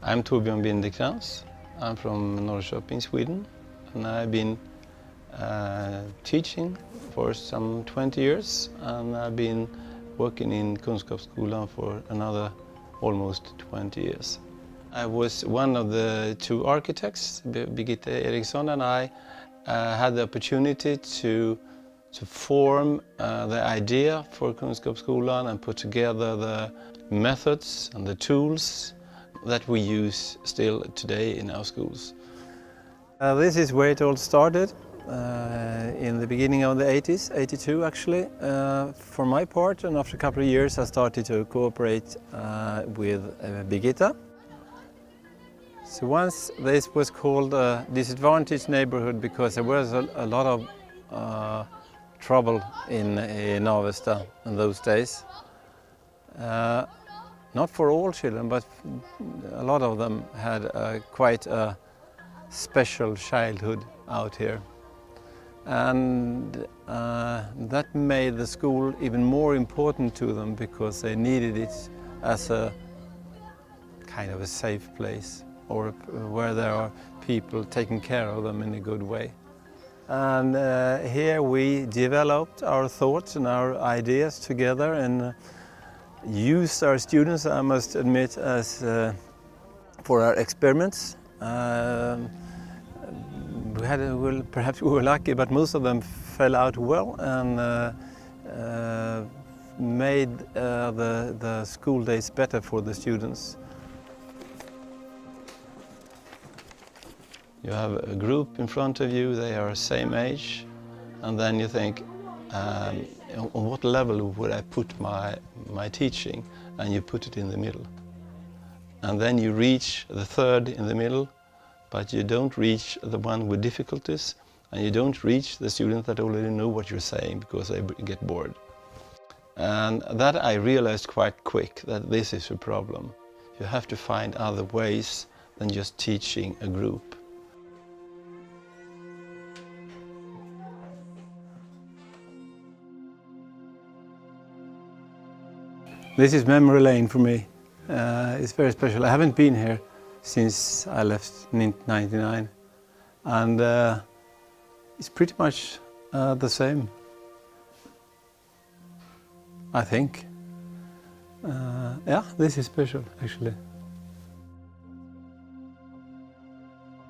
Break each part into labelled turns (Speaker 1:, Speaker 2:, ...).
Speaker 1: I'm Torbjörn Bindekrans. I'm from Norrköping, Sweden, and I've been teaching for some 20 years, and I've been working in Kunskapsskolan for another almost 20 years. I was one of the two architects, Birgitta Ericson and I had the opportunity to form the idea for Kunskapsskolan and put together the methods and the tools that we use still today in our schools. This is where it all started, in the beginning of the 80s, 82 actually, for my part, and after a couple of years I started to cooperate with Birgitta. So once this was called a disadvantaged neighborhood because there was a lot of trouble in Avesta in those days. Not for all children, but a lot of them had quite a special childhood out here. And that made the school even more important to them because they needed it as a kind of a safe place, or where there are people taking care of them in a good way. And here we developed our thoughts and our ideas together and used our students, I must admit, as for our experiments. Perhaps we were lucky, but most of them fell out well and made the school days better for the students. You have a group in front of you, they are same age, and then you think, on what level would I put my teaching? And you put it in the middle. And then you reach the third in the middle, but you don't reach the one with difficulties, and you don't reach the students that already know what you're saying because they get bored. And that I realized quite quick, that this is a problem. You have to find other ways than just teaching a group. This is memory lane for me. It's very special. I haven't been here since I left in '99, and it's pretty much the same, I think. Yeah, this is special actually.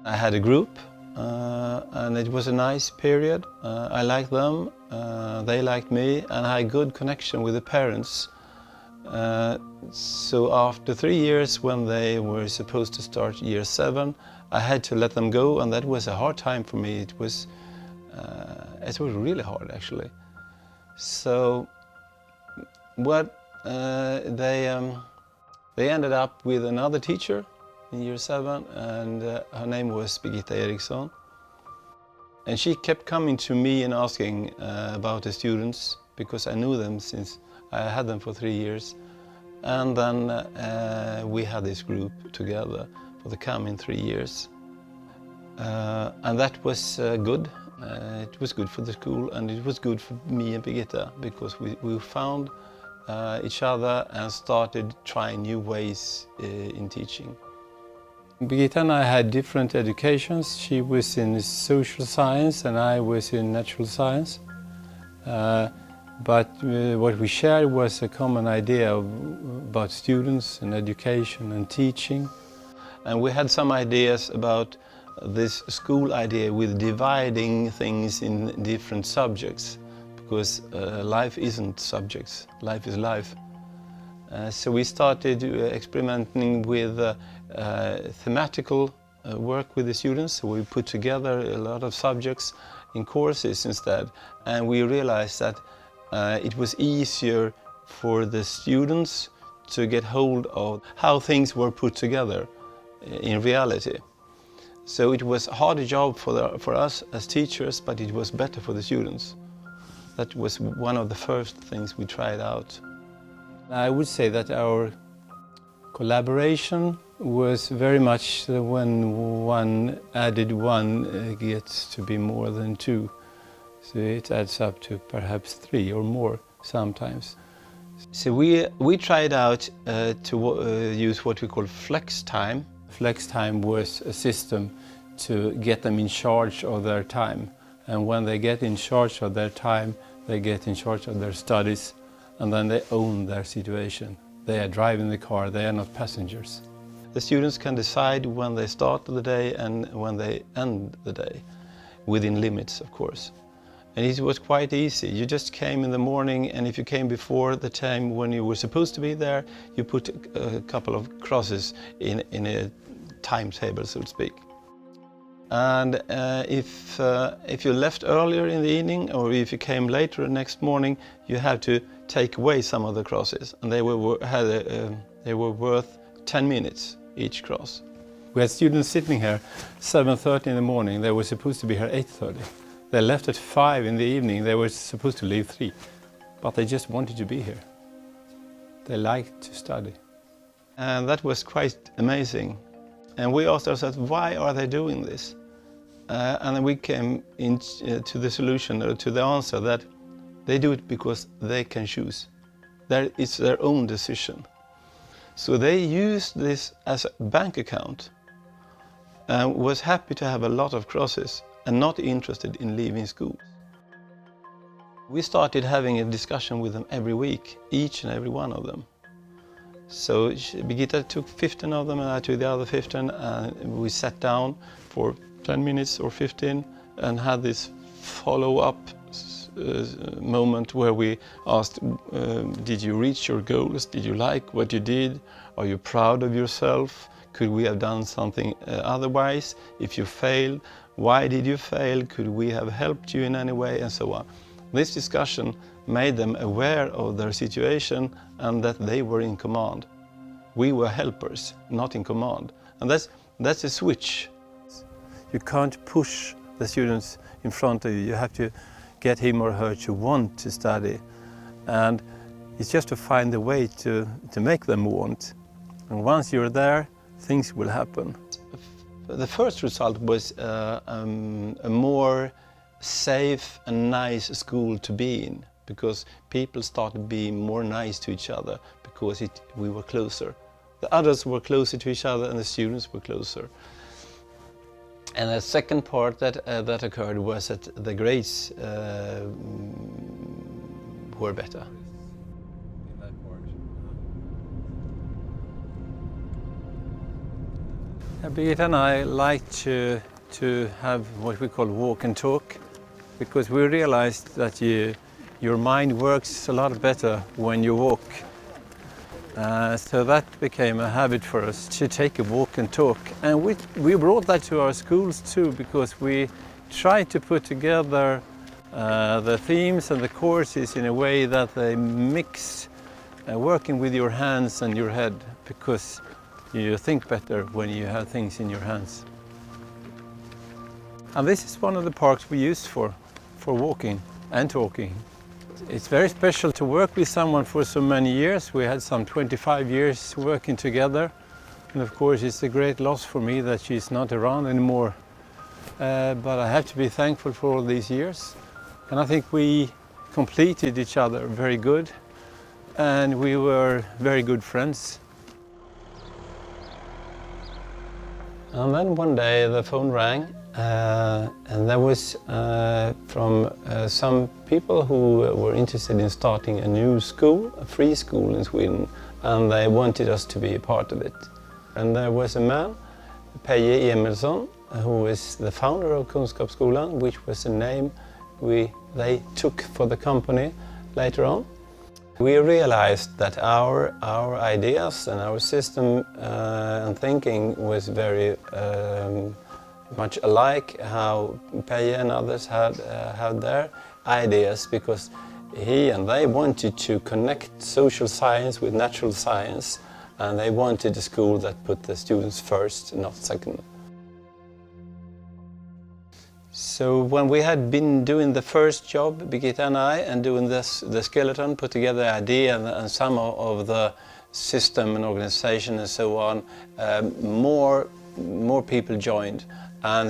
Speaker 1: I had a group and it was a nice period. I liked them, they liked me, and I had good connection with the parents. So after 3 years, when they were supposed to start year 7, I had to let them go, and that was a hard time for me. It was really hard actually. So they ended up with another teacher in year 7, and her name was Birgitta Ericson. And she kept coming to me and asking about the students, because I knew them since I had them for 3 years. And then we had this group together for the coming 3 years. And that was good. It was good for the school, and it was good for me and Birgitta, because we found each other and started trying new ways in teaching. Birgitta and I had different educations. She was in social science and I was in natural science. But what we shared was a common idea about students and education and teaching. And we had some ideas about this school idea with dividing things in different subjects, because life isn't subjects, life is life. So we started experimenting with thematical work with the students. So we put together a lot of subjects in courses instead, and we realized that it was easier for the students to get hold of how things were put together in reality. So it was a harder job for us as teachers, but it was better for the students. That was one of the first things we tried out. I would say that our collaboration was very much when one added one gets to be more than two. So it adds up to perhaps 3 or more sometimes. So we tried out to use what we call flex time. Flex time was a system to get them in charge of their time. And when they get in charge of their time, they get in charge of their studies, and then they own their situation. They are driving the car, they are not passengers. The students can decide when they start the day and when they end the day, within limits, of course. And it was quite easy. You just came in the morning, and if you came before the time when you were supposed to be there, you put a couple of crosses in a timetable, so to speak. And if you left earlier in the evening, or if you came later the next morning, you had to take away some of the crosses, and they were worth 10 minutes each cross. We had students sitting here 7:30 in the morning. They were supposed to be here 8:30. They left at 5 in the evening. They were supposed to leave 3, but they just wanted to be here. They liked to study. And that was quite amazing. And we asked ourselves, why are they doing this? And then we came to the solution, or to the answer, that they do it because they can choose. It's their own decision. So they used this as a bank account and was happy to have a lot of crosses and not interested in leaving school. We started having a discussion with them every week, each and every one of them. So Birgitta took 15 of them and I took the other 15, and we sat down for 10 minutes or 15 and had this follow-up moment where we asked, did you reach your goals? Did you like what you did? Are you proud of yourself? Could we have done something otherwise? If you failed, why did you fail? Could we have helped you in any way? And so on. This discussion made them aware of their situation and that they were in command. We were helpers, not in command. And that's a switch. You can't push the students in front of you. You have to get him or her to want to study. And it's just to find a way to make them want. And once you're there, things will happen. The first result was a more safe and nice school to be in, because people started being more nice to each other because we were closer. The others were closer to each other and the students were closer. And the second part that occurred was that the grades were better. Birgitta and I like to have what we call walk and talk, because we realized that your mind works a lot better when you walk. So that became a habit for us, to take a walk and talk. And we brought that to our schools too, because we tried to put together the themes and the courses in a way that they mix working with your hands and your head, because you think better when you have things in your hands. And this is one of the parks we use for walking and talking. It's very special to work with someone for so many years. We had some 25 years working together. And of course it's a great loss for me that she's not around anymore. But I have to be thankful for all these years. And I think we completed each other very good. And we were very good friends. And then one day the phone rang, and that was from some people who were interested in starting a new school, a free school in Sweden, and they wanted us to be a part of it. And there was a man, Birgitta Ericson, who is the founder of Kunskapsskolan, which was the name they took for the company later on. We realized that our ideas and our system and thinking was very much alike how Birgitta and others had their ideas, because he and they wanted to connect social science with natural science, and they wanted a school that put the students first, not second. So when we had been doing the first job, Birgitta and I, and doing the skeleton, put together the idea and some of the system and organization and so on, more people joined. And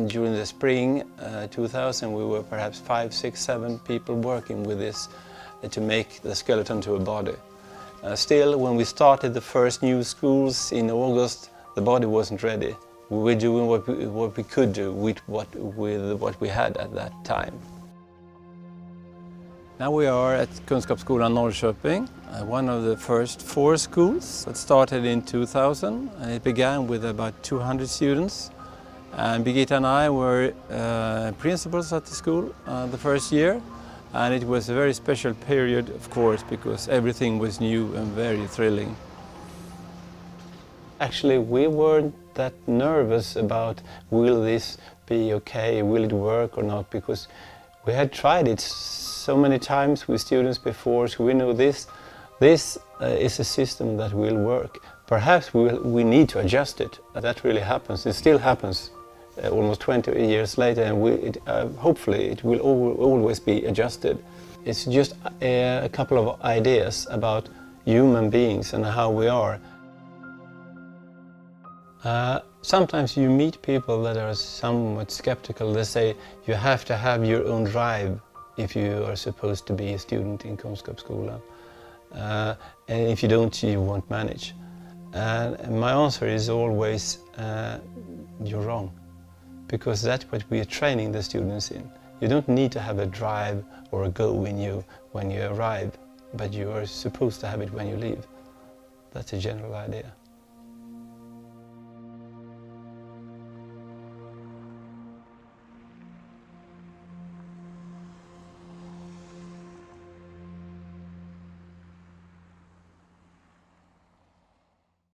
Speaker 1: during the spring 2000, we were perhaps 5, 6, 7 people working with this to make the skeleton to a body. Still, when we started the first new schools in August The body wasn't ready. We were doing what we could do with what we had at that time. Now we are at Kunskapsskolan Norrköping, one of the first 4 schools that started in 2000, and it began with about 200 students. And Birgitta and I were principals at the school the first year, and it was a very special period, of course, because everything was new and very thrilling. Actually, we weren't that nervous about will this be okay, will it work or not, because we had tried it so many times with students before, so we know this is a system that will work. Perhaps we need to adjust it. That really happens. It still happens almost 20 years later, and hopefully it will always be adjusted. It's just a couple of ideas about human beings and how we are. Sometimes you meet people that are somewhat skeptical. They say you have to have your own drive if you are supposed to be a student in Kunskapsskolan. And if you don't, you won't manage. And my answer is always, you're wrong. Because that's what we are training the students in. You don't need to have a drive or a go in you when you arrive, but you are supposed to have it when you leave. That's a general idea.